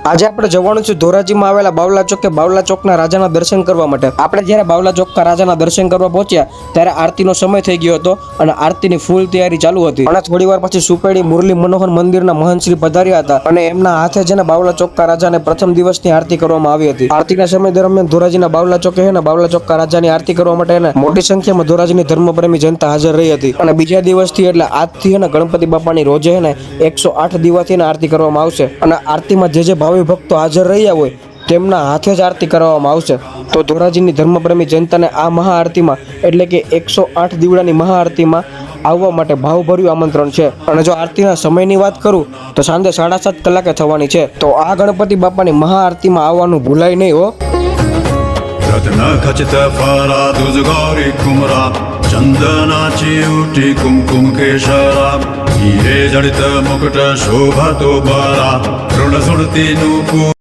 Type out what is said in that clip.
આજે આપણે જવાનું છે ધોરાજીમાં આવેલા બાવલા ચોક કે બાવલા ચોકના રાજાના દર્શન કરવા માટે। આપણે જ્યારે બાવલા ચોકના રાજાના દર્શન કરવા પહોંચ્યા ત્યારે આરતીનો સમય થઈ ગયો હતો અને આરતીની ફૂલ તૈયારી ચાલુ હતી અને થોડીવાર પછી સુપેડી મુરલી મનોહર મંદિરના મહંત શ્રી પધાર્યા હતા અને એમના હાથે જેને બાવલા ચોકના રાજાને પ્રથમ દિવસની આરતી કરવામાં આવી હતી। આરતીના સમય દરમિયાન ધોરાજીના બાવલા ચોકે હે ને બાવલા ચોકના રાજાની આરતી કરવા માટે એને મોટી સંખ્યામાં ધોરાજીની ધર્મપ્રેમી જનતા હાજર રહી હતી અને બીજા દિવસથી એટલે આજથી હે ને ગણપતિ બાપાની રોજે હે ને 108 દીવાથી આરતી કરવામાં આવશે અને આરતીમાં જે ભાવિ ભક્તો હાજર રહ્યા હોય તેમના હાથે જ આરતી કરવામાં આવશે। તો ધોરાજીની ધર્મપ્રેમી જનતાને આ મહાઆરતીમાં એટલે કે 108 દીવડાની મહાઆરતીમાં આવવા માટે ભાવભર્યું આમંત્રણ છે અને જો આરતીના સમયની વાત કરું તો સાંજે 7:30 કલાકે થવાની છે। તો આ ગણપતિ બાપાની મહાઆરતીમાં આવવાનું ભૂલાય નહીં હો। रत्न खचित फरा दुज गौरी कुमरा चंदनाची उठी कुमकुम केशरा हीरे जडित मुकुट शोभतो बरा ऋण सुरती नुकु